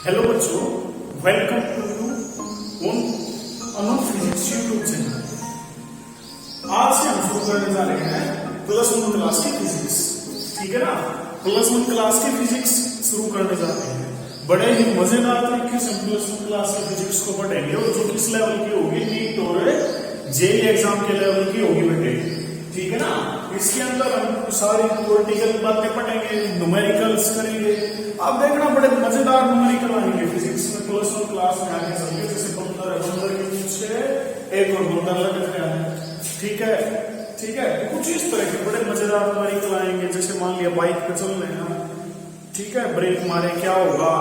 Hello बच्चों, welcome to you on Anu physics YouTube channel. आज से हम शुरू करने जा रहे हैं प्लस वन क्लास की फिजिक्स। ठीक है ना, प्लस वन क्लास की फिजिक्स शुरू करने जा रहे हैं। बड़े ही मजेदार तरीके से प्लस वन क्लास की फिजिक्स को पढ़ेंगे और जो किस लेवल की होगी, नीट और जेईई एग्जाम के लेवल की होगी बेटे। ठीक है ना, इसके अंदर हम सारी थ्योरेटिकल बातें पढ़ेंगे, न्यूमेरिकल्स करेंगे। आप देखना बड़े मजेदार न्यूमेरिकल आएंगे फिजिक्स में प्लस वन क्लास में आगे चलके। जैसे बंदर है, बंदर के पीछे एक और बंदर लग रहा है। ठीक है, ठीक है, कुछ इस तरह के बड़े मजेदार न्यूमेरिकल आएंगे। जैसे मान लिया बाइक पे चल रहे हैं, ठीक है, ब्रेक मारे क्या होगा,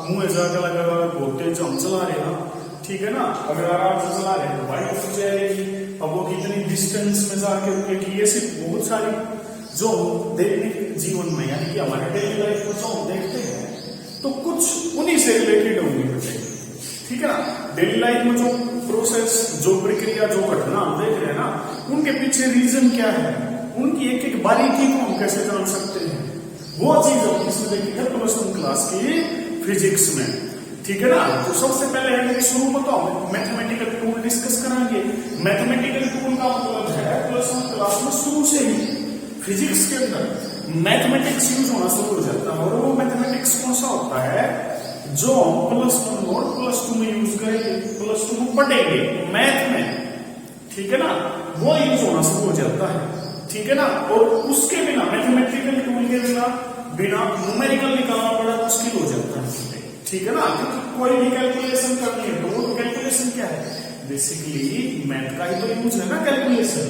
मुंह जाकर लगा बहुत तेज हम चला रहे हैं। ठीक है ना, अगर आराम से चला रहे हैं तो बाइक रुक जाएगी। अब वो कितनी डिस्टेंस में जाके रुकेगी, ये सिर्फ बहुत सारी जो दैनिक जीवन में यानी कि हमारे डेली लाइफ में जो हम देखते हैं तो कुछ उन्हीं से रिलेटेड होंगी बेटे। ठीक है ना, डेली लाइफ में जो प्रोसेस, जो प्रक्रिया, जो घटना हम देख रहे हैं ना, उनके पीछे रीजन क्या है, उनकी एक एक बारीकी को हम कैसे जान सकते हैं, वो चीज हम इसमें देखी है प्लस वन क्लास की फिजिक्स में। ठीक है ना, तो सबसे पहले शुरू में तो हम मैथमेटिकल टूल डिस्कस करेंगे। मैथमेटिकल टूल का मतलब है प्लस वन क्लास में शुरू से ही फिजिक्स के अंदर मैथमेटिक्स यूज होना शुरू हो जाता है। और वो मैथमेटिक्स कौन सा होता है जो हम प्लस वन और प्लस टू में यूज करेंगे, प्लस टू में पढ़ेंगे मैथ में। ठीक है ना, वो यूज होना शुरू हो जाता है। ठीक है ना, और उसके बिना मैथमेटिकल टूल के बिना न्यूमेरिकल निकालना बड़ा मुश्किल हो जाता है। ठीक है ना, क्योंकि कोई भी कैलकुलेशन करनी है तो वो कैलकुलेशन क्या है, बेसिकली मैथ का ही तो यूज है ना कैलकुलेशन।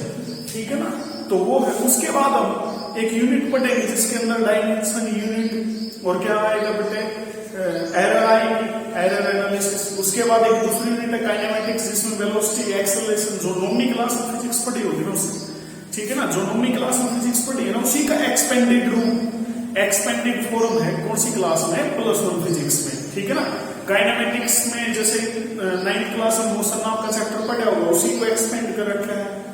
ठीक है ना, तो वो है। उसके बाद हम एक यूनिट पढ़ेंगे जिसके अंदर डायमेंशन यूनिट और क्या आएगा बेटे, एरर आएगी, एरर एनालिसिस। उसके बाद एक दूसरी यूनिट है काइनेमेटिक्स, जिसमें वेलोसिटी, एक्सेलरेशन, जो नौवीं क्लास में फिजिक्स पढ़ी होगी ना उससे। ठीक है ना, जो नौवीं क्लास में फिजिक्स पढ़ी है ना उसी का एक्सपेंडेड रूप, एक्सपेंडेड फॉर्म है कौन सी क्लास में, प्लस वन फिजिक्स में। ठीक है ना, काइनेमेटिक्स में जैसे 9th क्लास में मोशन नाम का चैप्टर पढ़ा होगा, उसी को एक्सपेंड कर रखा है।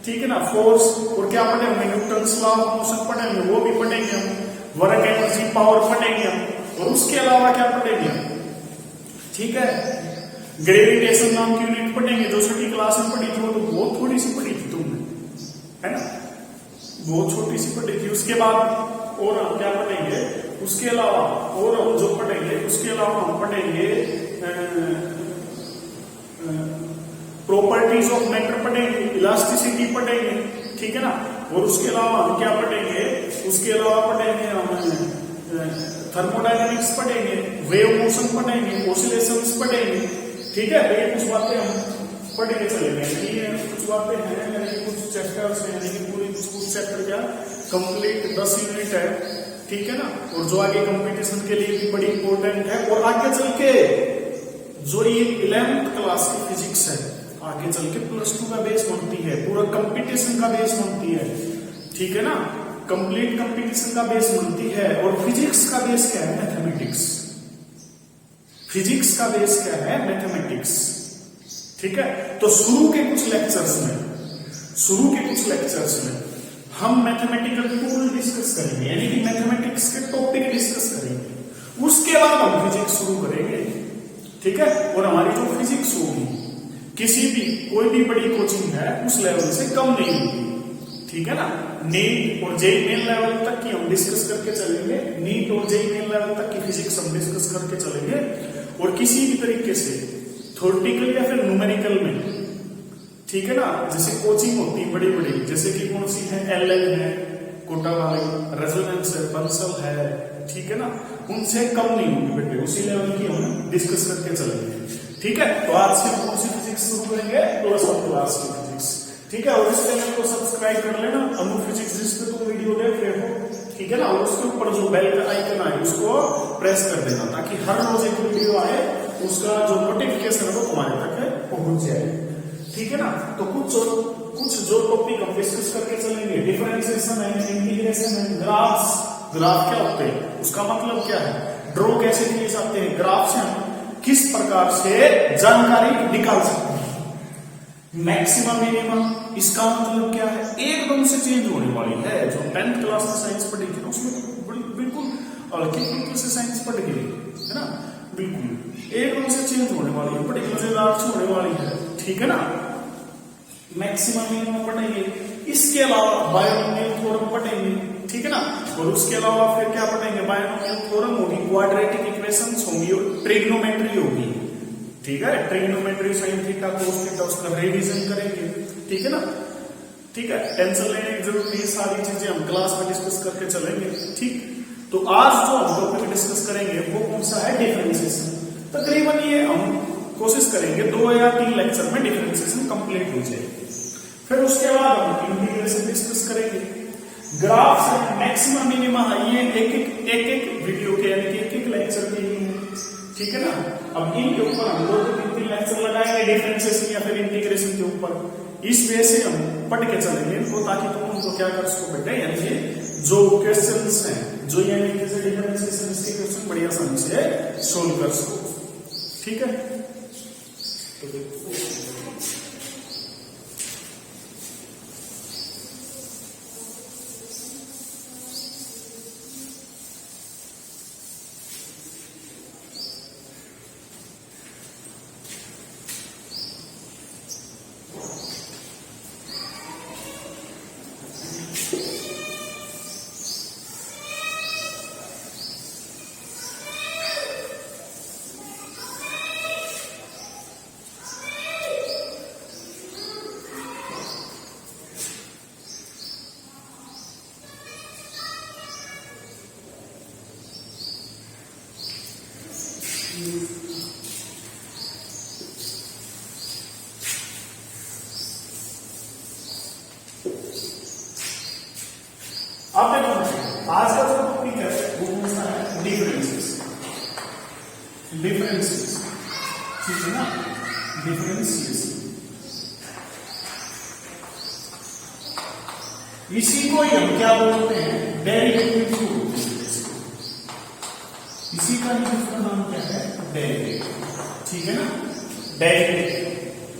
ठीक है ना, फोर्स और क्या पढ़े होंगे, न्यूटन्स लॉ ऑफ मोशन पढ़े होंगे, वो भी पढ़ेंगे हम। वर्क, एनर्जी, पावर पढ़ेंगे हम। और उसके अलावा क्या पढ़ेंगे, ठीक है, ग्रेविटेशन नाम की यूनिट पढ़ेंगे जो छठी क्लास में पढ़ी थी। वो तो बहुत थोड़ी सी पढ़ी थी तुमने, है ना, बहुत छोटी सी पढ़ी थी। उसके बाद और हम क्या पढ़ेंगे, उसके अलावा और हम जो पढ़ेंगे उसके अलावा हम पढ़ेंगे प्रॉपर्टीज ऑफ मैटर पढ़ेंगे, इलास्टिसिटी पढ़ेंगे। ठीक है ना, और उसके अलावा हम क्या पढ़ेंगे, उसके अलावा पढ़ेंगे हम थर्मोडायनेमिक्स पढ़ेंगे, वेव मोशन पढ़ेंगे, ऑसिलेशंस पढ़ेंगे। ठीक है, तो ये कुछ बातें हम पढ़ के चलेंगे। ठीक है, कुछ बातें हैं यानी कि कुछ चैप्टर्स हैं, यानी कि पूरी कुछ चैप्टर क्या कंप्लीट 10 यूनिट है। ठीक है ना, और जो आगे कंपटीशन के लिए भी बड़ी इंपॉर्टेंट है। और आगे चल के जो ये 11th क्लास की फिजिक्स है, आगे चल के प्लस टू का बेस बनती है, पूरा कंपटीशन का बेस बनती है। ठीक है ना, कंप्लीट कंपटीशन का बेस बनती है। और फिजिक्स का बेस क्या है, मैथमेटिक्स। फिजिक्स का बेस क्या है, मैथमेटिक्स। ठीक है, तो शुरू के कुछ लेक्चर्स में हम मैथमेटिकल टूल डिस्कस करेंगे, यानी कि मैथमेटिक्स के टॉपिक डिस्कस करेंगे। उसके बाद हम फिजिक्स शुरू करेंगे। ठीक है, और हमारी जो फिजिक्स होगी किसी भी कोई भी बड़ी कोचिंग है उस लेवल से कम नहीं होगी। ठीक है ना, नीट और जेईई मेन लेवल तक की हम डिस्कस करके चलेंगे। नीट और जेईई मेन लेवल तक की फिजिक्स हम डिस्कस करके चलेंगे। और किसी भी तरीके से थ्योरेटिकल या फिर न्यूमेरिकल में, ठीक है ना, जैसे कोचिंग होती है बड़ी बड़ी, जैसे कि कौन सी है, एलएन है, कोटा वाली, रेजोनेंस है, बंसल है। ठीक है ना, उनसे कम नहीं होगी बेटे, उसी लेवल की हम डिस्कस करके चलेंगे। ठीक है, तो आज से हम कौन सी फिजिक्स शुरू करेंगे, प्लस वन क्लास की फिजिक्स। ठीक है, और इस चैनल को सब्सक्राइब कर लेना, अनु फिजिक्स जिस पे तुम वीडियो देख रहे हो। ठीक है ना, और उसके ऊपर जो बेल का आइकन आए उसको प्रेस कर देना, ताकि हर रोज एक वीडियो आए, उसका जो नोटिफिकेशन है वो तुम्हारे तक पहुंच जाए। ठीक है ना, तो कुछ जो टॉपिक हम डिस्कस करके चलेंगे, डिफरेंशिएशन है, इंटीग्रेशन है, ग्राफ्स। ग्राफ क्या होते हैं, उसका मतलब क्या है, ड्रॉ कैसे किए जाते हैं, ग्राफ से हम किस प्रकार से जानकारी निकाल सकते हैं, मैक्सिमम मिनिमम, इसका मतलब क्या है, एकदम से चेंज होने वाली है। जो 10th क्लास में साइंस पढ़ी थी ना उसमें बिल्कुल हल्की फुल्की से साइंस पढ़ गई है ना, बिल्कुल एकदम से चेंज होने वाली है, पर्टिकुलर लार्ज होने वाली है, ठीक है ना। मैक्सिमम मिनिमम पढ़ेंगे, इसके अलावा बायनोमियल थ्योरम पढ़ेंगे, ठीक है ना। और उसके अलावा फिर क्या पढ़ेंगे, बायनोमियल थ्योरम होगी, क्वाड्रेटिक इक्वेशंस होंगी और ट्रिग्नोमेट्री होगी, ठीक है। Trigonometry sine theta cos theta उसका रिवीजन करेंगे, ठीक है ना। ठीक है, टेंशन लेने की जरूरत नहीं, सारी चीजें हम क्लास में डिस्कस करके चलेंगे, ठीक। तो आज जो हम टॉपिक डिस्कस करेंगे वो कौन सा है, डिफरेंशिएशन। तकरीबन ये हम कोशिश करेंगे 2 या 3 लेक्चर में डिफरेंशिएशन कंप्लीट हो जाए। फिर उसके बाद हम इंटीग्रेशन डिस्कस करेंगे, ग्राफ से मैक्सिमम मिनिमा, ये एक वीडियो के यानी कि एक लेक्चर के लिए, ठीक है ना। अब इनके ऊपर हम 2-3 लेक्चर लगाएंगे डिफरेंशिएशन या फिर इंटीग्रेशन के ऊपर। इस वे से हम पढ़ के चलेंगे इनको, ताकि तुम उनको क्या कर सको बेटा, यानी जो क्वेश्चंस हैं, जो यानी जैसे डिफरेंशिएशन इसके क्वेश्चन बड़ी आसानी से सोल्व कर सको, ठीक है। तो देखो आप देखो आज का जो टॉपिक है वो कौन सा है, डिफरेंसेस, ठीक है ना। डिफरेंशिएशन, इसी को ही हम क्या बोलते हैं, डेरिवेटिव को बोलते हैं। इसी का दूसरा नाम क्या है, डेरिवेटिव, ठीक है ना, डेरिवेटिव,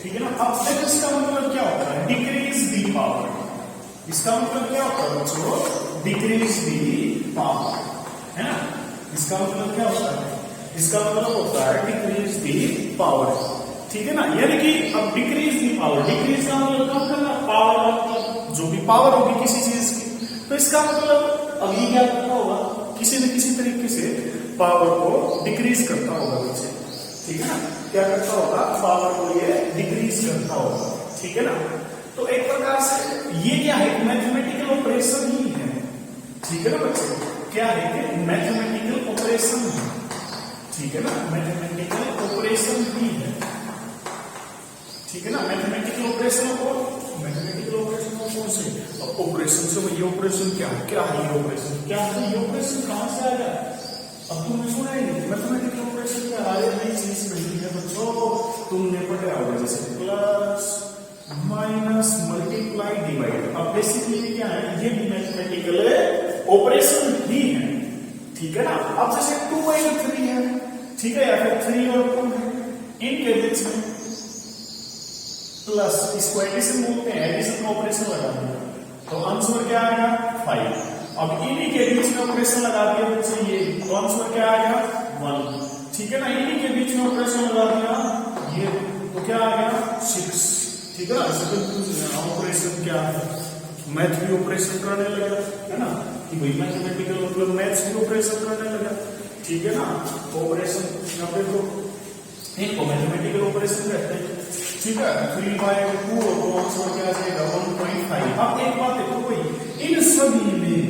ठीक है ना। अब देखो इसका मतलब क्या होता है, डिक्रीज दी पावर। इसका मतलब क्या होता है बच्चों, डिक्रीज दी पावर, है ना। इसका मतलब क्या होता है, इसका मतलब होता है डिक्रीज दी पावर, ठीक है ना। यानी कि अब डिक्रीज दी पावर, डिक्रीज का मतलब कम करना, पावर मतलब जो भी पावर होगी किसी चीज की, तो इसका मतलब अब ये क्या करता होगा, किसी न किसी तरीके से पावर को डिक्रीज करता होगा बच्चे, ठीक है ना। क्या करता होगा, पावर को ये डिक्रीज करता होगा, ठीक है ना। तो एक प्रकार से ये क्या है, मैथमेटिकल ऑपरेशन ही है, ठीक है ना बच्चे। क्या है कि मैथमेटिकल ऑपरेशन है, ठीक है ना, मैथमेटिकल ऑपरेशन ही है, ठीक है ना। मैथमेटिकल ऑपरेशन को, मैथमेटिकल ऑपरेशन को कौन से ऑपरेशन से, ये ऑपरेशन क्या है, क्या है ये ऑपरेशन, क्या है ये ऑपरेशन, कहां से आया। अब तुमने सुना ही नहीं मैथमेटिकल ऑपरेशन क्या है, नई चीज नहीं है बच्चों, तुमने पढ़ा होगा जैसे प्लस माइनस मल्टीप्लाई डिवाइड। अब बेसिकली क्या है, ये भी मैथमेटिकल ऑपरेशन ही है, ठीक है ना। अब जैसे 2 और 3 है, ठीक है, या फिर 3 और 2 है, इनके बीच में प्लस, इसको एडिशन बोलते हैं, एडिशन का ऑपरेशन लगा दिया तो आंसर क्या आएगा, 5। अब इन्हीं के बीच में ऑपरेशन लगा दिया बच्चे, ये तो आंसर क्या आ गया, 1, ठीक है ना। इन्हीं के बीच में ऑपरेशन लगा दिया ये, तो क्या आ गया, 6, ठीक है ना। ऑपरेशन क्या है, मैथ भी ऑपरेशन करने लगा, है ना, कि भाई मैथमेटिकल मतलब मैथ्स भी ऑपरेशन करने लगा, ठीक है ना। ऑपरेशन यहाँ पे तो इनको मैथमेटिकल ऑपरेशन कहते हैं, ठीक है। 3/2 तो आंसर क्या आ जाएगा, 1.5। अब एक बात देखो भाई, इन सभी में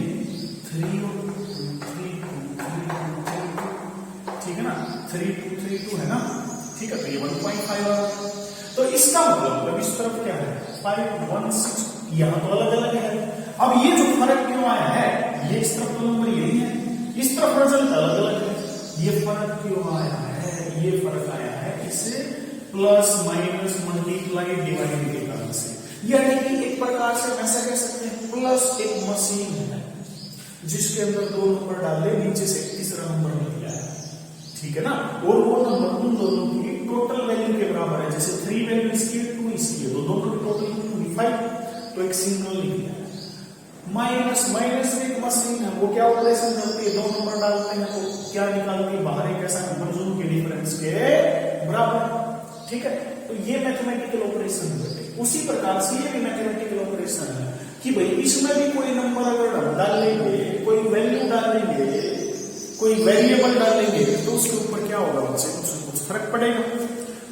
3 और 3, ठीक है ना, 3 2 3 2 है ना, ठीक है। तो ये 1.5 आ रहा, तो इसका मतलब इस तरफ क्या है, 5 1 6, यहां तो अलग अलग है। अब ये जो फर्क क्यों आया है, ये इस तरफ तो नंबर यही है, इस तरफ रिजल्ट अलग अलग है, ये फर्क क्यों आया है, ये फर्क आया है इससे प्लस माइनस मल्टीप्लाई डिवाइड के कारण से। यानी कि एक प्रकार से ऐसा कह सकते हैं, प्लस एक मशीन है जिसके अंदर 2 नंबर डाले, नीचे से तीसरा नंबर मिल गया है, ठीक है ना। और वो नंबर उन दोनों की टोटल वैल्यू के बराबर है, जैसे 3 वैल्यू इसकी 2 इसकी है, तो दोनों की टोटल 5, तो एक सिंगल लिख दिया। माइनस माइनस में एक मशीन है, वो क्या ऑपरेशन करती है, 2 नंबर डालते हैं तो क्या निकालती है, बाहर एक ऐसा नंबर जो उनके डिफरेंस के बराबर। ठीक है, तो ये मैथमेटिकल ऑपरेशन है। उसी प्रकार से ये भी मैथमेटिकल ऑपरेशन है कि भाई इसमें भी कोई नंबर अगर हम डालेंगे, कोई वैल्यू डालेंगे, कोई वेरिएबल डालेंगे तो उसके ऊपर क्या होगा बच्चे, कुछ फर्क पड़ेगा।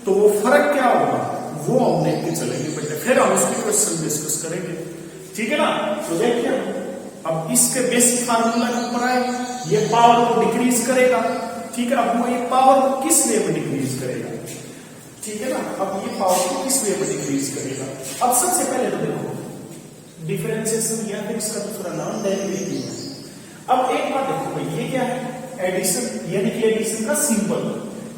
तो वो फर्क क्या होगा वो हम देखते चलेंगे बेटे, फिर हम उसके क्वेश्चन डिस्कस करेंगे। ठीक है ना। तो देखिए अब इसके बेसिक फार्मूला के ऊपर आए, ये पावर को डिक्रीज करेगा। ठीक है, अब वो ये पावर को किस वे में डिक्रीज करेगा, ठीक है ना, अब ये पावर को किस वे में डिक्रीज करेगा। अब सबसे पहले तो देखो डिफरेंशिएशन या फिर इसका दूसरा नाम डेरिवेटिव है। अब एक बात देखो भाई, ये क्या है, एडिशन यानी कि एडिशन का सिंबल,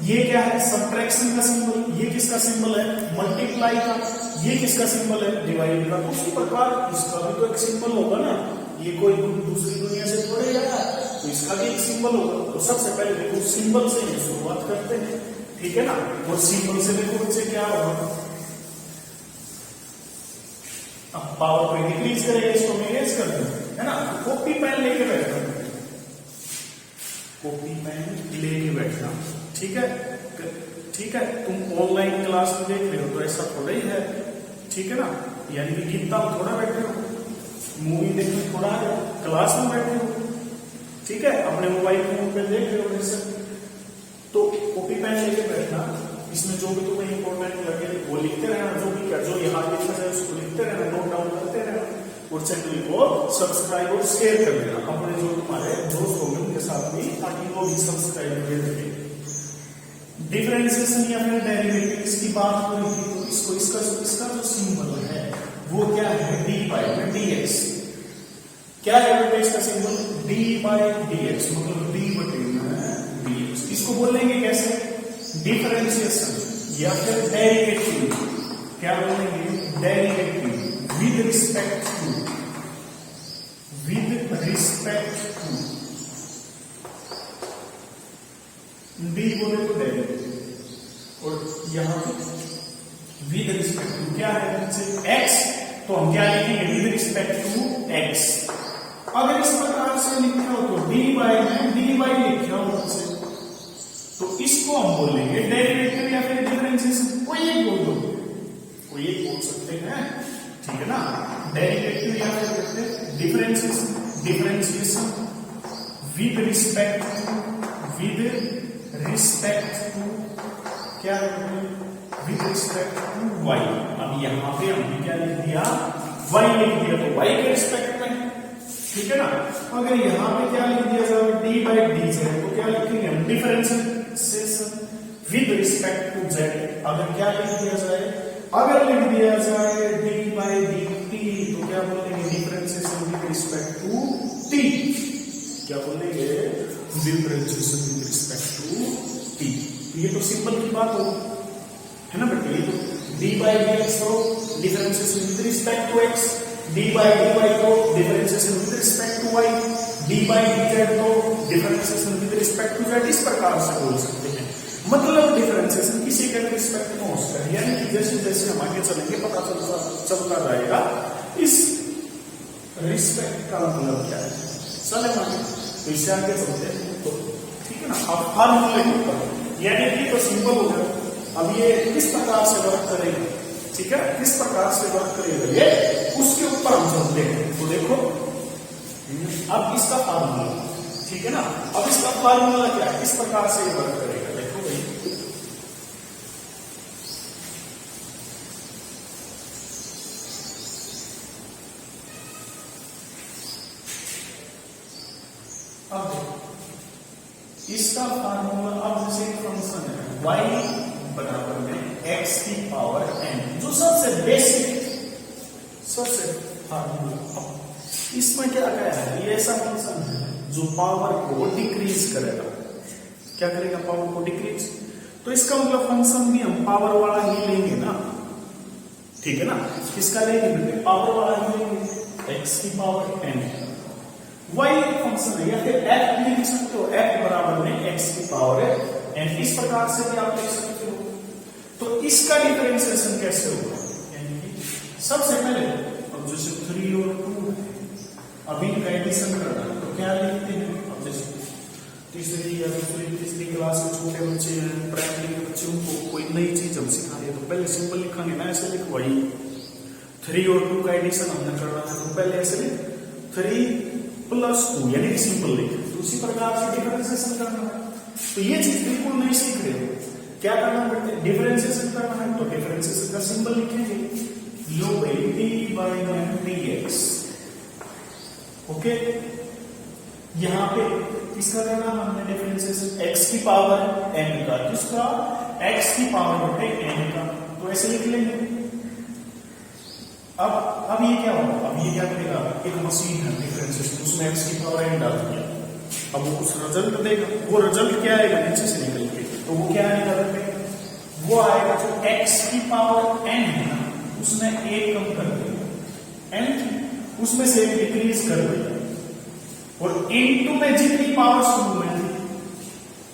ये क्या है, सब्ट्रैक्शन का सिंबल, ये किसका सिंबल है, मल्टीप्लाई का, ये किसका सिंबल है, डिवाइड का। उसी प्रकार इसका भी तो एक सिंबल होगा ना, ये कोई दूसरी दुनिया से थोड़े आया, तो इसका भी एक सिंबल होगा। तो सबसे पहले देखो सिंबल से ही शुरुआत करते हैं। ठीक है ना, और सिंबल से देखो बच्चे क्या होगा, अब पावर को डिक्रीज करेगा, इसको मैनेज कर दो, है ना। कॉपी पेन लेके बैठना, कॉपी पेन लेके बैठना। ठीक है, ठीक है, तुम ऑनलाइन क्लास में देख रहे हो तो ऐसा थोड़ा ही है। ठीक है ना, यानी कि गीता में थोड़ा बैठे हो, मूवी देखने थोड़ा है, क्लास में बैठे हो। ठीक है, अपने मोबाइल फोन पे देख रहे हो वैसे। तो कॉपी पेन लेके बैठना, इसमें जो भी तुम्हें इंपॉर्टेंट लगे वो लिखते रहना, जो भी क्या जो यहाँ लिखा जाए उसको लिखते रहना, नोट डाउन करते रहना, और चैनल को सब्सक्राइब और शेयर कर देना अपने जो तुम्हारे दोस्त होंगे उनके साथ भी, ताकि वो भी सब्सक्राइब कर देंगे। डिफरेंशिएशन या फिर डेरिवेटिव की बात हो रही थी, तो इसको इसका जो सिंबल है वो क्या है, डी बाई डी एक्स। क्या है बेटे इसका symbol, D by D X, मतलब डी बटे डी एक्स। इसको बोलेंगे कैसे, डिफरेंशिएशन या फिर डेरिवेटिव। क्या बोलेंगे, derivative with respect to, with respect to, D बोले तो डेरिवेटिव, और यहां पे विद रिस्पेक्ट टू क्या है एक्स, तो हम क्या लिखेंगे, विद रिस्पेक्ट टू एक्स। अगर इस प्रकार से लिखा हो तो डी बाई में डी बाई लिखा हो बच्चे, तो इसको हम बोलेंगे डेरिवेटिव या फिर डिफरेंशिएशन। कोई एक बोल दो, कोई एक बोल सकते हैं। ठीक है ना, डेरिवेटिव या फिर differentiation, differentiation with respect to, with respect to क्या है, विद रिस्पेक्ट टू वाई। अब यहां पे हमने क्या लिख दिया, वाई लिख दिया, तो वाई के रिस्पेक्ट में। ठीक है ना, अगर यहां पे क्या लिख दिया जाए, डी बाई डी जेड, तो क्या लिखेंगे हम, differentiation with respect to Z. अगर क्या लिख दिया जाए, अगर लिख दिया जाए डी बाई डी टी, तो क्या बोलेंगे, differentiation with respect to T. क्या बोलेंगे, differentiation with respect to T. ये तो सिंपल की बात हो, है ना बेटे। ये तो डी बाई डी एक्स हो, differentiation with respect to x, d by d y को differentiation with respect to y, d by d z को differentiation with respect to z. इस प्रकार से बोल सकते हैं, मतलब डिफरेंशिएशन किसी के रिस्पेक्ट में हो सकता है, यानी कि जैसे जैसे हम आगे चलेंगे पता चलता जाएगा इस रिस्पेक्ट का मतलब क्या है। चले आगे, तो इससे आगे चलते हैं। तो ठीक है ना, अब फार्मूले के ऊपर, यानी कि तो सिंपल हो गया। अब ये किस प्रकार से वर्क करेगा, ठीक है, किस प्रकार से वर्क करेगा ये, उसके ऊपर हम चलते हैं। तो देखो अब इसका फार्मूला, ठीक है ना, अब इसका फार्मूला क्या है, किस प्रकार से ये वर्क करेगा, देखो भाई। अब इसका फार्मूला, अब जैसे फंक्शन है y बराबर में x की पावर n, जो सबसे बेसिक सबसे फार्मूला। इसमें क्या क्या है, ये ऐसा फंक्शन है जो पावर को डिक्रीज करेगा। क्या करेगा, पावर को डिक्रीज। तो इसका मतलब फंक्शन भी हम पावर वाला ही लेंगे ना, ठीक है ना। किसका लेंगे, पावर वाला ही लेंगे, x की पावर n। y फंक्शन है, या फिर f भी लिख सकते हो, f बराबर में x की पावर n। इस प्रकार से भी आप लिख सकते हो। तो इसका डिफरेंशिएशन कैसे होगा, यानी कि सबसे पहले अब जैसे 3 और 2, अब इनका एडिशन करना है तो क्या लिखते हैं? अब जैसे तीसरी या तीसरी क्लास के छोटे बच्चे हैं, प्राइमरी के बच्चे, उनको कोई नई चीज हम सिखा रहे हैं तो पहले सिंपल लिखेंगे ना, ऐसे लिख वही 3 और 2 का एडिशन हमने करना है तो पहले ऐसे लिख 3 + 2 यानी कि सिंपल लिख। तो उसी प्रकार से डिफरेंशिएशन करना है। तो ये चीज बिल्कुल नहीं सीख रहे हो, क्या करना पड़ता है? डिफरेंशिएशन करना है तो डिफरेंशिएशन का सिंबल लिखेंगे लो dx। ओके, यहां पे किसका करना हमने डिफरेंशिएशन? x की पावर n का। किसका? x की पावर बटे n का। तो ऐसे लिख लेंगे। अब ये क्या होगा? अब ये क्या करेगा? एक मशीन है डिफरेंशिएशन, उसमें x की पावर n डाल दिया, अब वो कुछ रिजल्ट देगा। वो रिजल्ट क्या आएगा? नीचे से निकल के, तो वो क्या आएगा? वो आएगा जो x की पावर n है ना, उसमें एक कम कर देगा, n उसमें से एक डिक्रीज कर देगा, और इनटू में जितनी पावर शुरू में थी,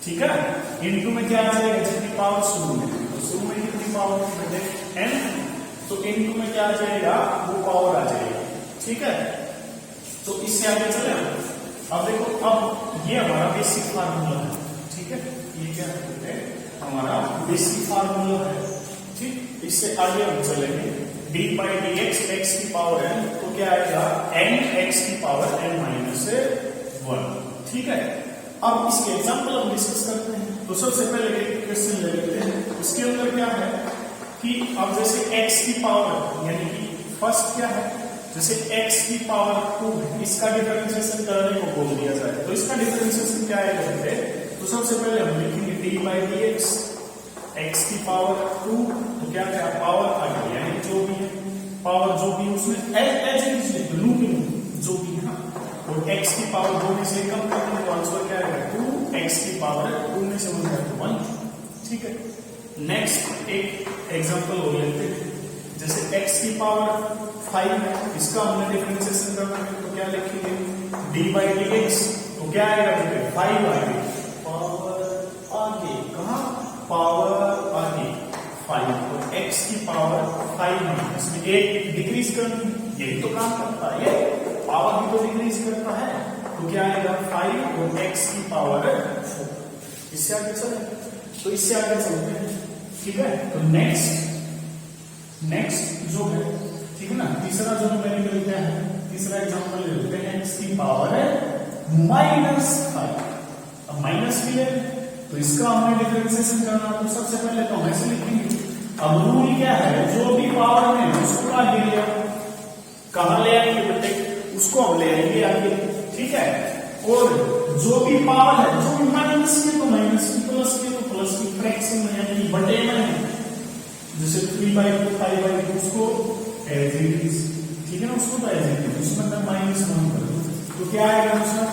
ठीक है ना, इनटू में क्या आ जाएगा? जितनी पावर शुरू में थी, तो शुरू में कितनी पावर बटे n, तो इनटू में क्या आ जाएगा? वो पावर आ जाएगा। ठीक है, तो इससे आगे चले। अब देखो, अब ये हमारा बेसिक फार्मूला है। ठीक है, ये क्या है? हमारा बेसिक फार्मूला है। ठीक, इससे आगे हम चलेंगे d/dx x की पावर n, तो क्या आएगा? n x की पावर n - 1। ठीक है, अब इसके एग्जांपल हम डिस्कस करते हैं। तो सबसे पहले एक क्वेश्चन ले लेते हैं। इसके अंदर क्या है कि अब जैसे x की पावर, यानी कि फर्स्ट क्या है, जैसे x की पावर 2 है, इसका डिफरेंशिएशन करने को बोल दिया जाए तो इसका डिफरेंशिएशन क्या है? तो सबसे पहले हम लिखेंगे d/dx x की पावर 2, तो क्या क्या पावर आ गई, यानी जो भी है पावर, जो भी उसमें एज लूपिंग जो भी है, और x की पावर 2 में से कम करने तो आंसर क्या आएगा? 2 x की पावर 2 में से 1 1। ठीक है, नेक्स्ट एक एग्जांपल हो लेते हैं। जैसे x की पावर 5 है, इसका हमने डिफरेंशिएशन करना है तो क्या लिखेंगे? d/dx, तो क्या आएगा? 5 आएगा, पावर आगे, कहां? पावर आगे 5, और x की पावर 5 है, इसमें एक डिक्रीज करनी, यही तो काम करता है, ये पावर भी तो डिक्रीज करता है, तो क्या आएगा? 5 और x की पावर 4। इससे आगे चले, तो इससे आगे चलते हैं। ठीक है, तो नेक्स्ट जो है, ठीक है ना, तीसरा जो न्यूमेरिकल क्या है? तीसरा एग्जांपल ले लेते हैं, x की पावर -5। अब माइनस भी है, तो इसका हमें डिफरेंशिएशन करना, तो सबसे पहले तो हम ऐसे लिखेंगे। अब रूल क्या है? जो भी पावर में उसको आगे ले आओ, कहां ले आएंगे बेटे? उसको हम ले आएंगे आगे। ठीक है, और जो भी पावर है, जो भी माइनस की तो माइनस की, प्लस की तो प्लस की, फ्रैक्शन में यानी बटे में है, जैसे 3/2 5/2 उसको एज इट इज, ठीक है ना, उसको तो एज इट इज, उसमें -1 कर दो, तो क्या आएगा उसका?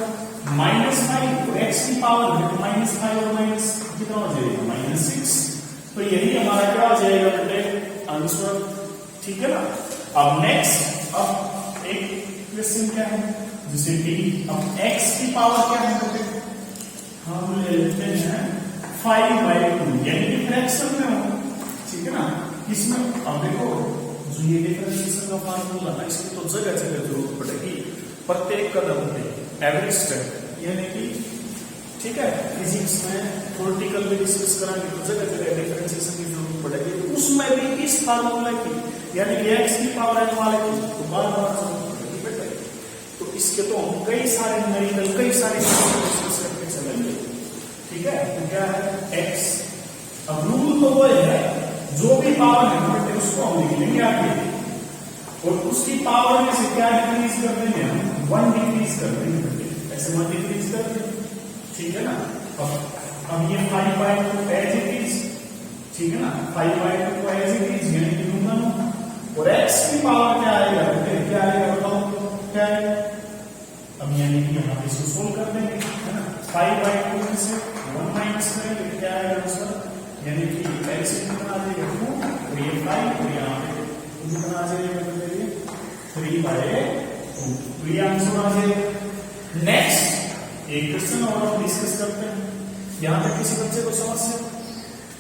-5, तो x की पावर है, तो -5 और माइनस कितना हो जाएगा? -6। तो यही हमारा क्या हो जाएगा बेटे? आंसर। ठीक है ना। अब नेक्स्ट, अब एक क्वेश्चन क्या है? जैसे d, अब x की पावर क्या है बेटे? हम ले लेते हैं 5/2, यानी कि फ्रैक्शन में हो। ठीक है ना, इसमें अब देखो, जो ये डिफरेंशिएशन का फार्मूला है, इसकी तो जगह जगह जरूरत पड़ेगी, प्रत्येक कदम पे एवरेज स्टेप, यानी कि ठीक है, फिजिक्स में थ्योरेटिकल में डिस्कस कराएंगे तो जगह जगह डिफरेंशिएशन की जरूरत पड़ेगी, तो उसमें भी इस फार्मूला की, यानी कि x की पावर n वाले की तो बार-बार जरूरत पड़ेगी बेटा। तो इसके तो हम कई सारे न्यूमेरिकल, कई सारे डिस्कस करके चलेंगे। ठीक है, तो क्या है? x, अब रूल तो वो है, जो भी पावर है बेटे उसको हम लिख लेंगे आगे, और उसकी पावर में से क्या डिक्रीज कर देंगे? हम 1 डिक्रीज कर देंगे बेटे, ऐसे 1 डिक्रीज कर देंगे। ठीक है ना, अब ये 5/2 एज इट इज, ठीक है ना, 5/2 को एज इट इज, यानी कि लूंगा, और x की पावर क्या आएगा बेटे? क्या आएगा बताओ? क्या है? अब यानी कि यहाँ पे इसको सोल्व कर देंगे, है ना, 5/2 में से 1 माइनस करेंगे, क्या आएगा उसका? यानी कि x कितना आ जाएगा? 2, और ये 5, और यहाँ पे कितना आ जाएगा बेटे? 3/2, तो ये आंसर आ जाएगा। नेक्स्ट एक क्वेश्चन और हम डिस्कस करते हैं, यहां तक किसी बच्चे को समस्या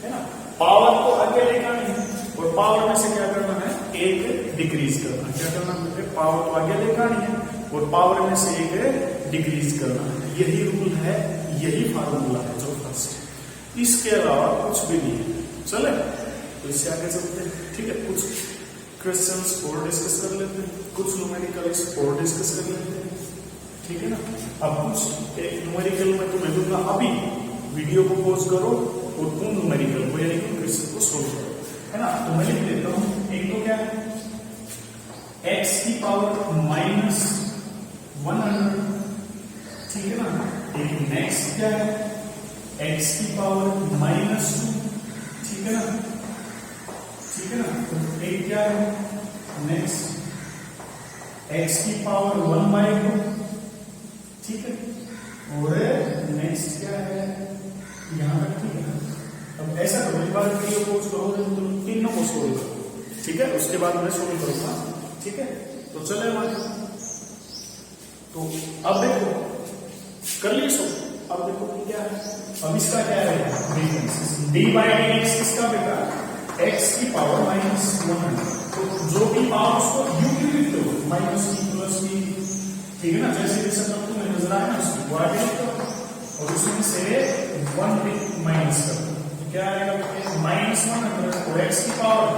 है ना? पावर को आगे लेकर आनी है, और पावर में से क्या करना है? एक डिक्रीज करना है। क्या करना है? पावर को आगे लेकर आनी है, और पावर में से एक डिक्रीज करना है। यही रूल है, यही फार्मूला है जो फर्स्ट, इसके अलावा कुछ भी नहीं है। चले तो इससे आगे चलते हैं, ठीक है। कुछ क्वेश्चंस और डिस्कस कर लेते हैं, कुछ न्यूमेरिकल्स और डिस्कस कर लेते हैं, ठीक है ना। अब कुछ एक न्यूमेरिकल में तुम्हें दूंगा, अभी वीडियो को पॉज करो और उन न्यूमेरिकल को यानी कि क्वेश्चन को सोल्व करो, है ना। तो मैं लिख देता हूं, एक तो क्या है x की पावर -100, ठीक है ना। एक नेक्स्ट क्या है x की पावर -2, ठीक है ना, ठीक है ना। तो एक क्या है नेक्स्ट x की पावर 1/2, ठीक है। और नेक्स्ट क्या है यहां तक, ठीक है। अब ऐसा करो, एक बार वीडियो पोज करो, तुम तीनों को सोल्व करो, ठीक है। उसके बाद मैं सोल्व करूंगा, ठीक है। तो चले हमारे, तो अब देखो कर लिए सो, अब देखो क्या है, अब इसका क्या है डिफरेंस, d/dx किसका बेटा x की पावर -100, तो जो भी पावर उसको u की लिख दो, -b+b, ठीक है ना। जैसे जैसे तब तुम्हें नजर आया उसको वो आगे लिख दो और उसमें से 1 माइनस कर दो, तो क्या आएगा -100 और x की पावर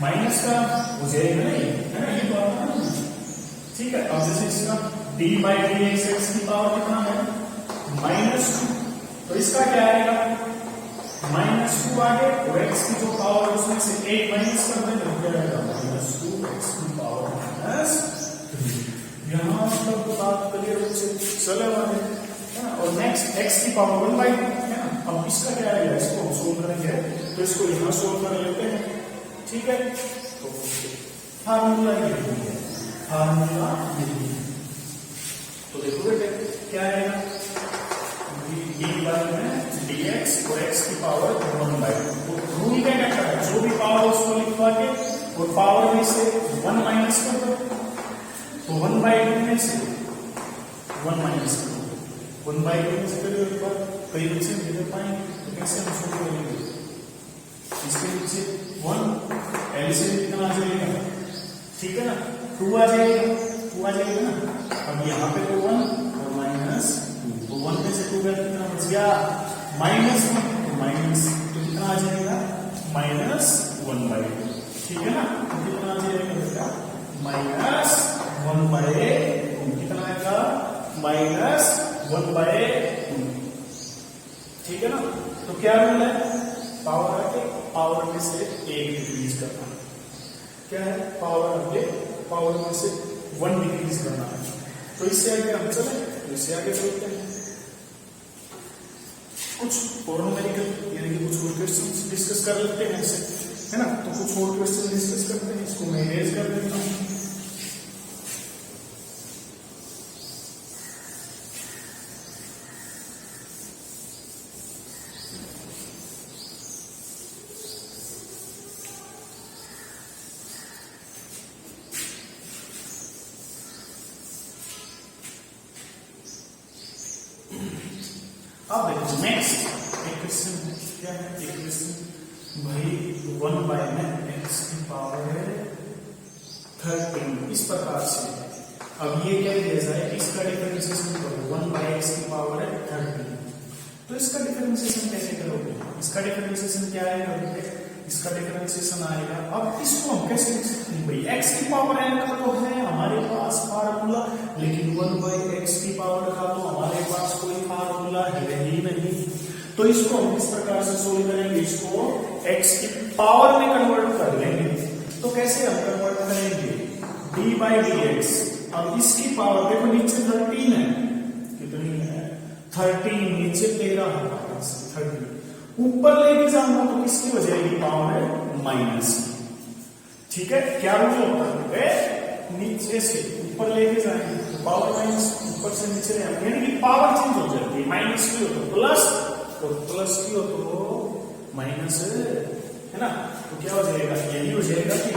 माइनस का हो जाएगा ना, ये है ना, ये तो आता है ना, ठीक है। अब जैसे इसका d/dx x की पावर कितना है -2, तो इसका क्या आएगा -2 आगे और x की जो पावर है उसमें से 1 माइनस कर देंगे, तो क्या आएगा -2x की पावर -3। यहाँ मतलब बात क्लियर से चले वाले, है ना। और नेक्स्ट x की पावर 1/2, है ना। अब इसका क्या आएगा, इसको हम सोल्व करेंगे, तो इसको यहाँ सोल्व कर लेते हैं, ठीक है। तो फार्मूला यही है, फार्मूला यही है। तो देखो बेटे क्या आएगा, d/dx और x की पावर 1/2। तो रूल क्या कहता है, जो भी पावर उसको लिखवा के और पावर में से 1 माइनस कर दो, तो 1/2 में से 1 माइनस कर दो, 1/2 में से करिए एक बार, कई बच्चे नहीं दे पाएंगे, तो कैसे हम सोल्व करेंगे, इसके नीचे 1 एलसीएम कितना आ जाएगा, ठीक है ना, 2 आ जाएगा, 2 आ जाएगा ना। अब यहाँ पे तो 1 और -2, तो 1 में से 2 गया कितना बच गया -1, तो कितना आ जाएगा -1/2, ठीक है ना। तो कितना आ जाएगा बेटा -1/2, कितना आएगा -1/2, ठीक है ना। तो क्या रूल है, पावर आके पावर में से 1 डिक्रीज करना, क्या है पावर आगे पावर में से 1 डिक्रीज करना है। तो इससे आगे हम चले, तो इससे आगे चलते हैं, कुछ और न्यूमेरिकल यानी कि कुछ और क्वेश्चन डिस्कस कर लेते हैं ऐसे, है ना। तो कुछ और क्वेश्चन डिस्कस करते हैं, इसको मैं इरेज कर देता हूँ। अब देखो नेक्स्ट एक क्वेश्चन क्या है, एक क्वेश्चन भाई 1/x की पावर है 13, इस प्रकार से। अब ये क्या दिया जाए, इसका डिफरेंशिएशन करो, 1/x की पावर है 13, तो इसका डिफरेंशिएशन कैसे करोगे, इसका डिफरेंशिएशन क्या आएगा बेटे, इसका डिफरेंशिएशन आएगा, अब इसको हम कैसे लिख सकते हैं भाई, x की पावर n का तो है हमारे पास फार्मूला, लेकिन 1/x की पावर का तो हमारे पास कोई फार्मूला है ही नहीं। तो इसको हम इस प्रकार से सोल्व करेंगे, इसको x की पावर में कन्वर्ट कर लेंगे। तो कैसे हम कन्वर्ट करेंगे, d/dx, अब इसकी पावर देखो नीचे 13 है, कितनी है 13, नीचे 13 है, 13 ऊपर लेके जाऊंगा तो किसकी हो जाएगी पावर माइनस की, ठीक है। क्या रूल होता है, नीचे से ऊपर लेके जाएंगे तो पावर माइनस, ऊपर से नीचे जाएंगे यानी कि पावर चेंज हो जाती है, माइनस की हो तो प्लस और प्लस की हो तो माइनस, है ना। तो क्या हो जाएगा, यही हो जाएगा कि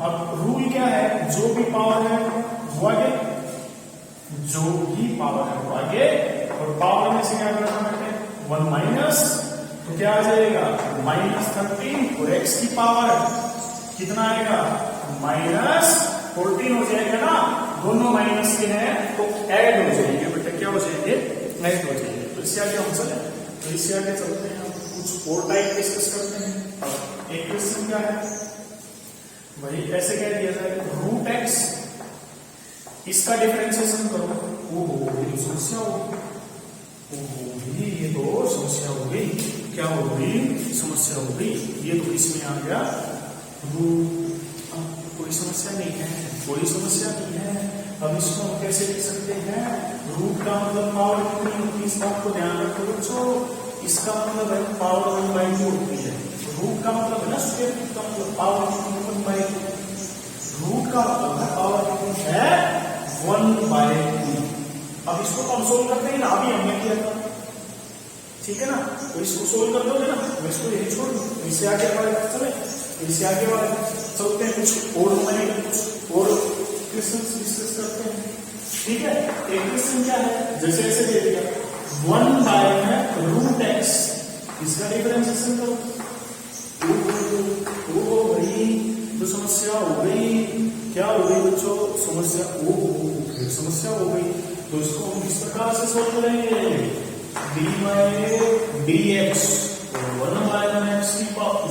अब रूल क्या है, जो भी पावर है वो आगे, जो भी पावर है वो आगे, और पावर में से क्या करना है 1 माइनस, तो क्या आ जाएगा -13 और x की पावर कितना आएगा -13 14 हो जाएगा ना, दोनों माइनस के हैं तो ऐड हो जाएंगे बेटा, क्या हो जाएंगे, ऐड हो जाएंगे। तो इससे आगे हम चले, तो इससे आगे चलते हैं, हम कुछ और टाइप डिस्कस करते हैं। एक क्वेश्चन क्या है भाई, ऐसे कह दिया जाए रूट एक्स, इसका डिफरेंशिएशन करो। ओहो ये समस्या होगी, ओहो ये तो समस्या हो गई, क्या हो गई, समस्या हो गई। ये तो इसमें आ गया रूट, कोई समस्या नहीं है, कोई समस्या नहीं है। अब इसको हम कैसे लिख सकते हैं, रूट का मतलब पावर कितनी होती है, इस बात को ध्यान रखो बच्चों, इसका मतलब है पावर 1/2 होती है। रूट का मतलब है ना स्क्वायर रूट का मतलब पावर 1/2, रूट का मतलब है पावर कितनी है 1/2। अब इसको तो हम सोल्व करते हैं ना, अभी हमने किया था, ठीक है ना, तो इसको सोल्व कर दोगे ना, मैं इसको यही छोड़ दूं, इससे आगे वाले चले, इससे आगे वाले चलते हैं, कुछ और मैंने कुछ और क्वेश्चन डिस्कस करते हैं, ठीक है। एक क्वेश्चन क्या है, जैसे ऐसे दे दिया 1/√x, इसका डिफरेंशिएशन करो। ओ भाई तो समस्या हो गई, क्या हो गई बच्चों, समस्या, ओ फिर समस्या हो गई। तो इसको हम किस प्रकार से सोल्व करेंगे, dy/dx 1/x की पावर,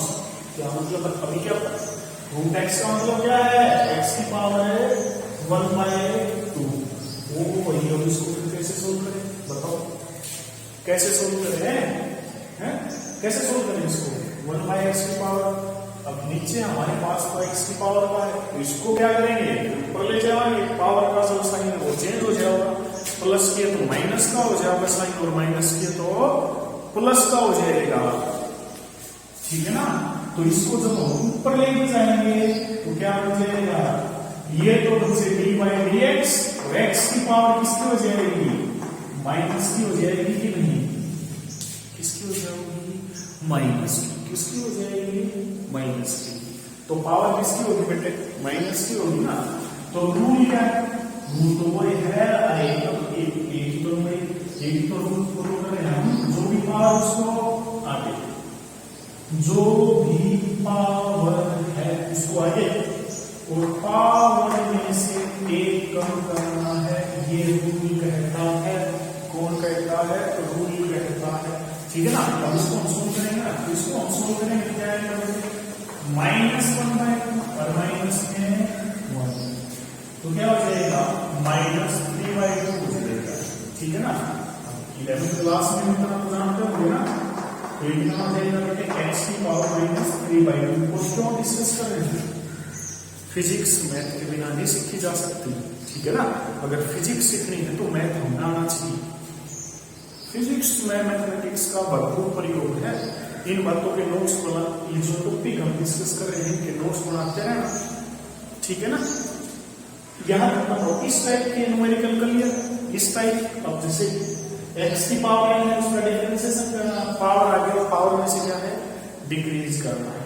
क्या मतलब अभी क्या रूट एक्स का मतलब क्या है, x की पावर है 1/2। वो वही, हम इसको फिर कैसे सोल्व करें बताओ, कैसे सोल्व करें, हैं कैसे सोल्व करें इसको, 1/x की पावर। अब नीचे हमारे पास तो x की पावर का है, तो इसको क्या करेंगे, ऊपर ले जाएंगे, पावर का जो साइन है वो चेंज हो जाएगा, प्लस किए तो माइनस का हो जाएगा साइन, और माइनस किए तो प्लस का हो जाएगा, ठीक है ना। तो इसको जब हम ऊपर लेके जाएंगे तो क्या हो जाएगा, ये तो बच्चे dy/dx, और x की पावर किसकी हो जाएगी, माइनस की हो जाएगी कि नहीं, किसकी हो जाएगी, माइनस की, किसकी हो जाएगी, माइनस की। तो पावर किसकी होगी बेटे, माइनस की होगी ना। तो रूल क्या है, रूल तो वही है, एक ही तो रूल फॉलो करें हम, जो भी पावर उसको आगे, जो भी पावर है उसको आगे, और पावर में से एक कम करना है, ये रूल कहता है। कौन कहता है, रूल कहता है, ठीक है ना। अब इसको हम सोल्व करेंगे ना, तो इसको हम सोल्व करेंगे क्या है, -1/2 और माइनस में 1, तो क्या हो जाएगा -3/2 हो जाएगा, ठीक है ना। 11th क्लास में इतना तो जानते होंगे ना, तो ये कितना हो जाएगा बेटे, x की पावर -3/2 को क्यों डिस्कस कर रहे हैं, फिजिक्स मैथ के बिना नहीं सीखी जा सकती, ठीक है ना। अगर फिजिक्स सीखनी है तो मैथ होना आना चाहिए, फिजिक्स में मैथमेटिक्स का भरपूर प्रयोग है। इन बातों के नोट्स बना, ये जो टॉपिक हम डिस्कस कर रहे हैं इनके नोट्स बनाते हैं ना, ठीक है ना। यहाँ तक इस टाइप के न्यूमेरिकल कर लिया, इस टाइप। अब जैसे x की पावर है उसका डिफरेंशिएशन करना, पावर आ गया, पावर में से क्या है, डिक्रीज करना है,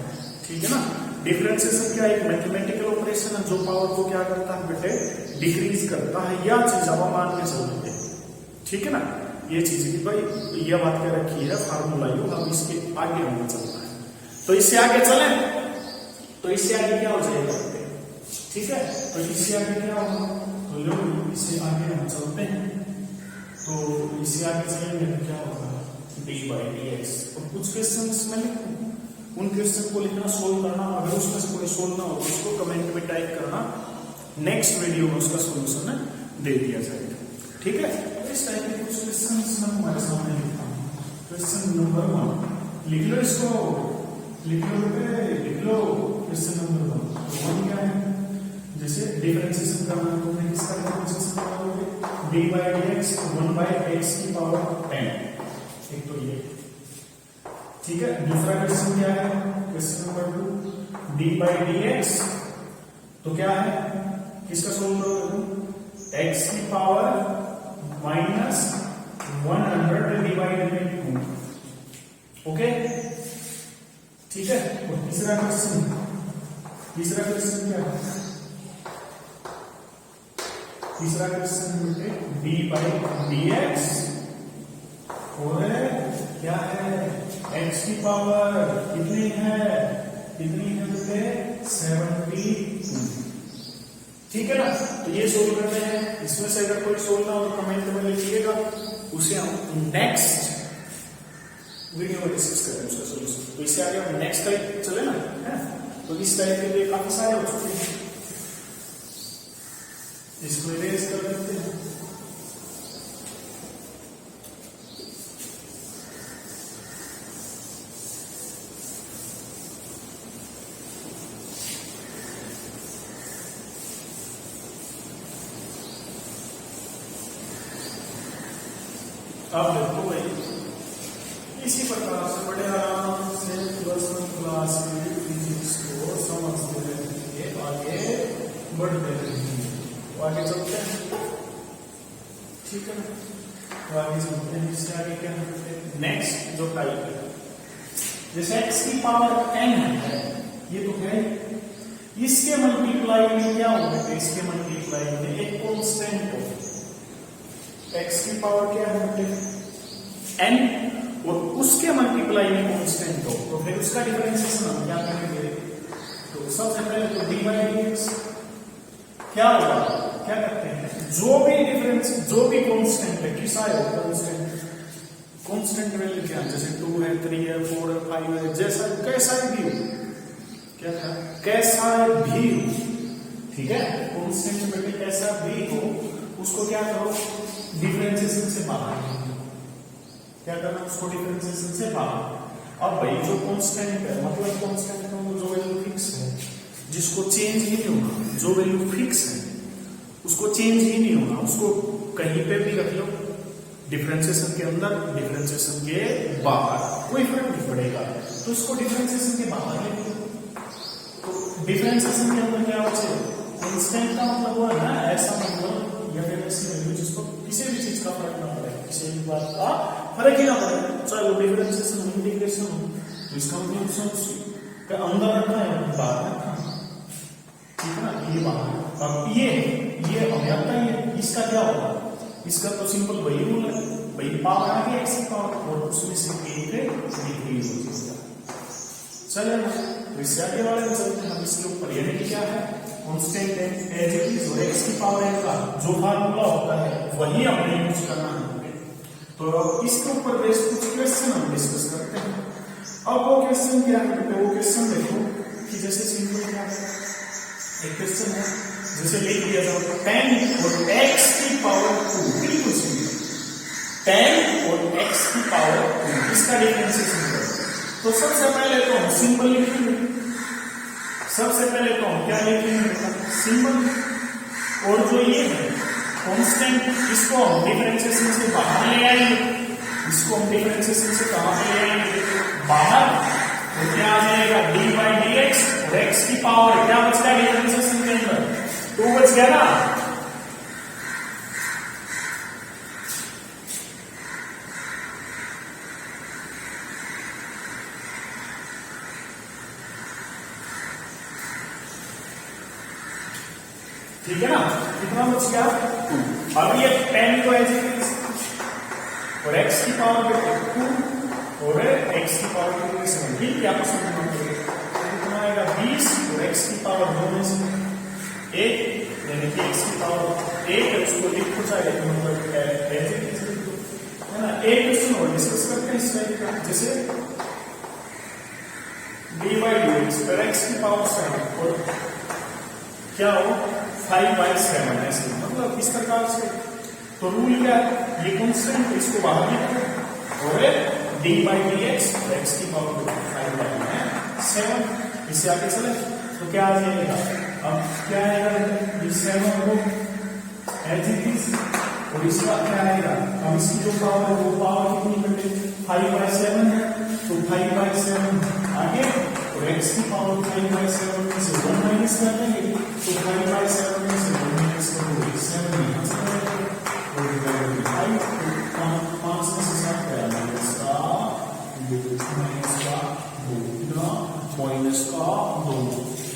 ठीक है ना। डिफरेंशिएशन क्या, एक मैथमेटिकल ऑपरेशन है जो पावर को क्या करता है बेटे, डिक्रीज करता है। यह चीज अब मान के चलेंगे, ठीक है ना। ये चीज की भाई यह बात क्या रखी है, फार्मूला यो, अब इसके आगे हमें चलना है। तो इससे आगे चले, तो इससे आगे क्या हो जाएगा, ठीक है। तो इससे आगे क्या होगा, तो लो इससे आगे हम चलते हैं, तो इससे आगे चलेंगे तो क्या होगा, dy/dx। और कुछ क्वेश्चन मैं लिखूं, उन क्वेश्चन को लिखना, सोल्व करना, अगर उसमें से कोई सोल्व ना हो तो उसको कमेंट में टाइप करना, नेक्स्ट वीडियो में उसका सोल्यूशन दे दिया जाएगा, ठीक है। इस टाइप के कुछ क्वेश्चन मैं हमारे सामने लिखता हूँ। क्वेश्चन नंबर 1 लिख लो, इसको लिख लो बेटे, लिख लो। क्वेश्चन नंबर 1 क्या है, जैसे डिफरेंशिएशन करना, तो मैं किसका डिफरेंशिएशन करोगे, dy/dx 1/x की पावर 10, एक तो ये, ठीक है। दूसरा क्वेश्चन क्या है, क्वेश्चन नंबर 2 dy/dx, तो क्या है, किसका सोल्व करोगे, x की पावर -100 डिवाइडेड बाई 2, ओके, ठीक है। और तीसरा क्वेश्चन क्या है, तीसरा क्वेश्चन बेटे dy/dx, और क्या है, x की पावर कितनी है बेटे 72, ठीक है ना। तो ये सोल्व करते हैं, इसमें से अगर कोई सोल्व ना हो तो कमेंट में लिखिएगा, उसे हम नेक्स्ट वीडियो में डिस्कस करें उसका सोल्यूशन। तो इससे आगे हम नेक्स्ट टाइप चले ना, है। तो इस टाइप के लिए काफी सारे हो चुके हैं, इसको इरेज कर देते हैं। अब देखो भाई, इसी प्रकार से बड़े आराम से प्लस वन क्लास की फिजिक्स को समझते रहेंगे, आगे बढ़ते रहेंगे। तो आगे चलते हैं, ठीक है ना। तो आगे चलते हैं, इससे आगे क्या करते हैं, नेक्स्ट जो टाइप है, जैसे x की पावर n है, ये तो है, इसके मल्टीप्लाई में क्या होगा, इसके मल्टीप्लाई में एक कांस्टेंट हो, x की पावर क्या है n, और उसके मल्टीप्लाई में कांस्टेंट हो, तो फिर उसका डिफरेंशिएशन हम क्या करेंगे। तो सबसे पहले तो dy dx क्या होगा, क्या करते हैं, जो भी डिफरेंस, जो भी कांस्टेंट है, किसा है कांस्टेंट, कांस्टेंट वैल्यू क्या है, जैसे 2 है, 3 है, 4 है, 5 है, जैसा कैसा भी हो, क्या था, कैसा भी हो, ठीक है, कांस्टेंट में कैसा भी हो, उसको क्या करो, डिफरेंशिएशन से बाहर, क्या करना, उसको डिफरेंशिएशन से बाहर। अब भाई जो कांस्टेंट है, मतलब कांस्टेंट का जो वैल्यू फिक्स है, जिसको चेंज ही नहीं होगा, जो वैल्यू फिक्स है उसको चेंज ही नहीं होगा, उसको कहीं पे भी रख लो, डिफरेंशिएशन के अंदर, डिफरेंशिएशन के बाहर, कोई फर्क नहीं पड़ेगा, तो उसको डिफरेंशिएशन के बाहर ले लो। तो डिफरेंशिएशन के अंदर क्या होगा, कांस्टेंट का मतलब हुआ ना ऐसा मतलब, या फिर ऐसी वैल्यू जिसको किसी भी चीज का फर्क ना पड़े, किसी भी बात का फर्क ही ना पड़े, चाहे वो डिफरेंशिएशन हो, इंटीग्रेशन हो, तो इसका मतलब का अंदर रखना है, बाहर रखना, ठीक है ना, ये बाहर। अब ये हमें आता है, इसका क्या होगा, इसका तो सिंपल वही रूल है, वही पावर आ गया x की पावर, और उसमें से एक डिक्रीज हो जाएगा। चलिए ना, तो इससे आगे वाले में चलते हैं, हम इसके ऊपर यानी कि क्या है, कांस्टेंट है एज इट इज, और x की पावर n का जो फार्मूला होता है वही हमने यूज करना है। तो इसके ऊपर बेस्ड कुछ क्वेश्चन हम डिस्कस करते हैं। अब वो क्वेश्चन क्या है, वो क्वेश्चन देखो कि जैसे सिंपल क्या है, एक क्वेश्चन है, जैसे लिख दिया जाओ 10 और x की पावर 2, बिल्कुल सिंपल, 10 और x की पावर 2, इसका डिफरेंशिएशन करो। तो सबसे पहले तो हम सिंपल लिखेंगे, सबसे पहले तो हम क्या लिखेंगे, सिंपल, और जो ये है कांस्टेंट, इसको हम डिफरेंशिएशन से बाहर ले आएंगे, इसको हम डिफरेंशिएशन से कहां पे ले आएंगे, बाहर, तो क्या आ जाएगा dy dx, और x की पावर क्या बचता है डिफरेंशिएशन के अंदर, 2 बच गया ना। ठीक है ना, कितना बच गया, 2। अब ये 10 को ऐसे और x की पावर 2 और x की पावर 2 से मिल क्या पसंद करेंगे, कितना आएगा 20, और x की पावर 2 में से 1, यानी कि x की पावर 1 है, उसको लिख कुछ आएगा, मतलब ऐसे है ना। एक क्वेश्चन और डिस्कस करते हैं इस टाइप का, जैसे dy dx पर x की पावर 7 और क्या हो 5/7, ऐसे मतलब इस प्रकार से। तो रूल क्या है, ये कांस्टेंट है, इसको बाहर निकालो, और dy dx x की पावर 5/7, इससे आगे चले तो क्या आ जाएगा, अब क्या आएगा, ये 7 को एज इट इज, और इसका क्या आएगा, अब इसकी जो पावर है वो पावर कितनी बटे 5/7 है, तो 5/7 आगे, और x की पावर 5/7 में से 1 माइनस कर देंगे, तो 5/7 में से 1 माइनस करोगे 7 माइनस करोगे, और डिवाइडेड बाय 5 में से 7 गया, माइनस का 2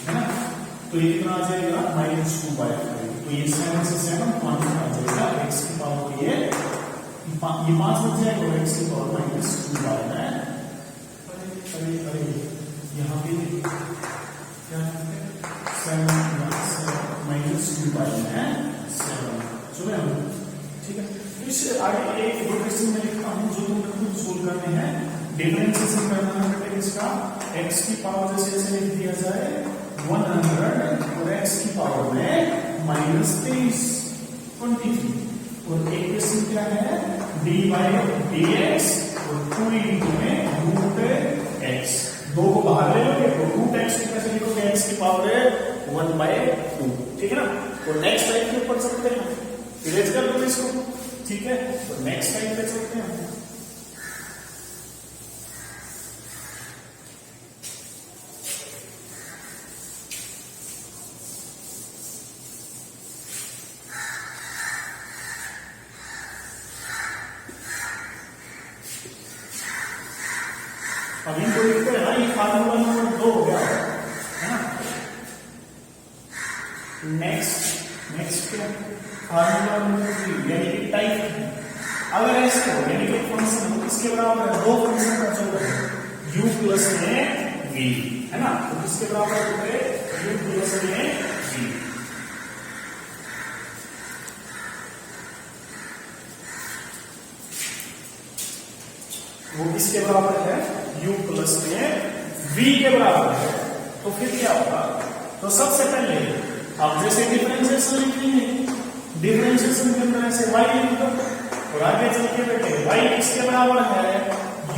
है ना। तो ये कितना आ जाएगा -2/5, तो ये 7 से 7 5 आ जाएगा, x की पावर ये 5 बच जाएगा, और x की पावर -2/5 है। अरे यहाँ पे क्या है, 7 -2 2 पाई में 7 सुने हम, ठीक है। तो इससे आगे एक दो क्वेश्चन मैं लिखता हूँ जो तुमने खुद सोल्व करने हैं। डिफरेंशिएशन करना है बेटे इसका, x की पावर जैसे ऐसे लिख दिया जाए 100 और x की पावर में -23 और एक क्वेश्चन क्या है dy dx और 2 into में रूट x, दो को बाहर ले लोगे तो रूट x को कैसे लिखोगे, x की पावर है 1/2, ठीक है ना। तो नेक्स्ट टाइप पे पढ़ सकते हैं, इरेज कर लो इसको, ठीक है। तो नेक्स्ट टाइप पे चलते हैं। अब इनको लिखते हैं ना, ये फार्मूला नंबर 2 हो गया है ना। नेक्स्ट क्या फार्मूला नंबर 3 यानी कि टाइप, अगर ऐसे हो यानी कि फंक्शन इसके बराबर है, दो फंक्शन का चल रहा है u प्लस में v है ना, तो किसके बराबर होते हैं u प्लस में v। वो किसके बराबर है u प्लस में v के बराबर है। तो फिर क्या होगा, तो सबसे पहले अब जैसे डिफरेंशिएशन लिखनी है, डिफरेंशिएशन के अंदर ऐसे y लिख दो और आगे चल के बेटे y किसके बराबर है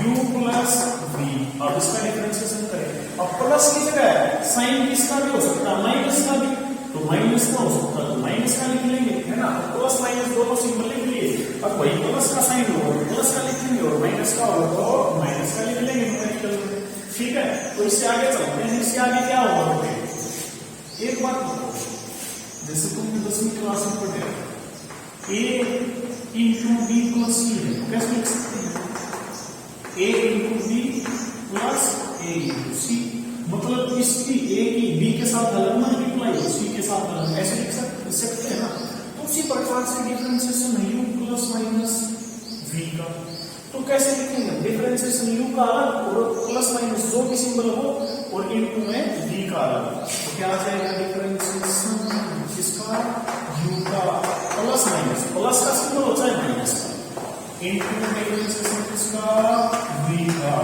u प्लस v। अब इसका डिफरेंशिएशन करें, अब प्लस की जगह साइन किसका भी हो सकता है, माइनस का भी, तो माइनस का हो सकता है तो माइनस का लिख लेंगे है ना। प्लस माइनस दोनों सिंबल लिख लिए, अब वही प्लस का साइन होगा प्लस का लिख लेंगे और माइनस का होगा तो माइनस का लिख लेंगे न्यूमेरिकल, ठीक है। तो इससे आगे चलते हैं, इससे आगे क्या होगा, एक बात बताओ, जैसे तुमने 10वीं क्लास में पढ़े a into b plus c है, कैसे लिख सकते हैं a into b plus a into c, मतलब इसकी a की b के साथ अलग मल्टीप्लाई और c के साथ अलग, ऐसे लिख सकते हैं ना। तो उसी प्रकार से डिफरेंशिएशन है u प्लस माइनस v का, तो कैसे लिखेंगे डिफरेंशिएशन u का अलग और प्लस माइनस जो भी सिंबल हो और इनटू में v का अलग, तो क्या आ जाएगा डिफरेंशिएशन इसका u का प्लस माइनस, प्लस का सिंबल होता है माइनस का, इनटू डिफरेंशिएशन इसका v का,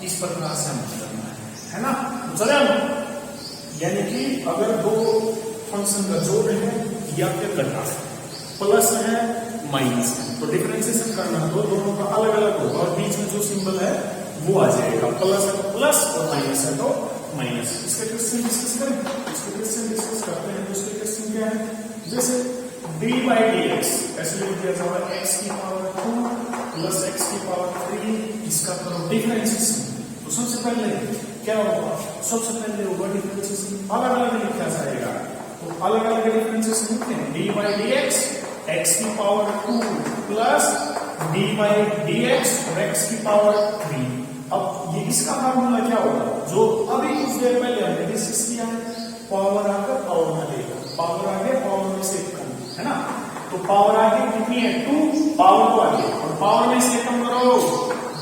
इस प्रकार से हमें करना है ना। तो चले यानी कि अगर दो फंक्शन का जोड़ है या फिर घटा प्लस है माइनस है, तो डिफरेंशिएशन करना तो दोनों का अलग अलग होगा और बीच में जो सिंबल है वो आ जाएगा, प्लस है तो प्लस और माइनस है तो माइनस। इसके क्वेश्चन डिस्कस करें, इसके क्वेश्चन डिस्कस करते हैं। दूसरे क्वेश्चन क्या है, जैसे dy dx ऐसे लिख दिया जाएगा x की पावर 2 प्लस x की पावर 3, इसका करो डिफरेंशिएशन। तो सबसे पहले क्या होगा, सबसे पहले होगा डिफरेंशिएशन अलग अलग लिखा जाएगा, तो अलग अलग डिफरेंशिएशन लिखते हैं dy dx x की पावर 2 प्लस dy dx और x की पावर 3। अब ये इसका फार्मूला क्या होगा, जो अभी कुछ देर पहले हमने डिस्कस किया, पावर आकर पावर में लेगा, पावर आगे पावर में से कम है ना। तो पावर आगे कितनी है 2, पावर को आगे और पावर में से कम करो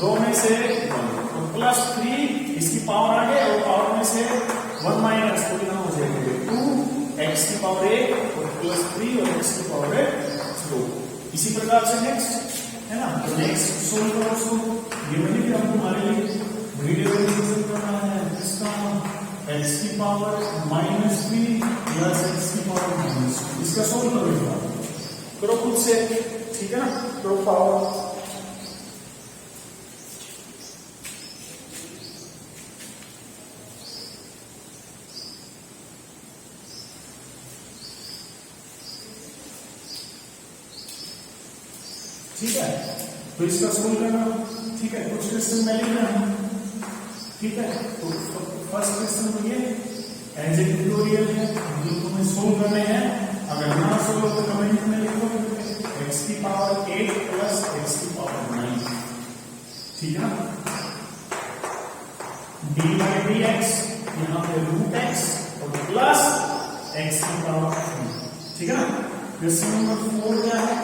2 में से 1, तो प्लस 3 इसकी पावर आगे और पावर में से 1 माइनस, तो कितना हो जाएगा 2 x की पावर 1 और प्लस 3 और x की पावर 2। इसी प्रकार से नेक्स्ट है ना, तो नेक्स्ट सोल्व करो उसको, ये मैंने भी हम तुम्हारे लिए वीडियो में सोल्व करना है, इसका x की पावर -3 प्लस x की पावर -2, इसका सोल्व करो खुद से, ठीक है ना। तो पावर ठीक है, तो इसका सोल्व करना, ठीक है। कुछ क्वेश्चन मैं लिख रहा हूं, ठीक है। तो फर्स्ट क्वेश्चन तो ये एज ए ट्यूटोरियल है जो तुम्हें सोल्व करने हैं, अगर ना सोल्व तो कमेंट में लिखो x की पावर 8 प्लस x की पावर 9, ठीक है ना। dy dx यहाँ पे रूट x और प्लस x की पावर 3, ठीक है ना। क्वेश्चन नंबर 4 क्या है,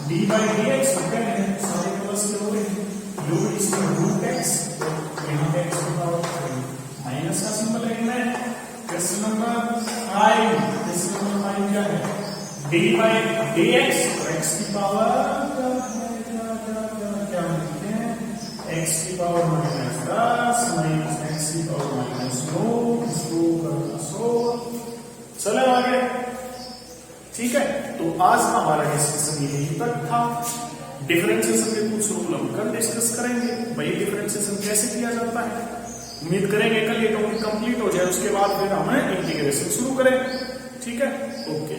dy dx क्या है, सारे प्लस के हो रहे हैं, जो इसमें रूट x और यहाँ पे x की पावर 3 माइनस का सिंबल है। क्वेश्चन नंबर 5 क्या है, D by D x, x की पावर क्या लिखते हैं, एक्स की पावर -10 माइनस एक्स की पावर -9, इसको करना 100। चले आगे, ठीक है। तो आज का हमारा डिस्कशन यही तक था। डिफरेंशिएशन के कुछ रूल हम कल डिस्कस करेंगे, भाई डिफरेंशिएशन कैसे किया जाता है। उम्मीद करेंगे कल ये टॉपिक कंप्लीट हो जाए, उसके बाद फिर हम इंटीग्रेशन शुरू करें, ठीक है। ओके।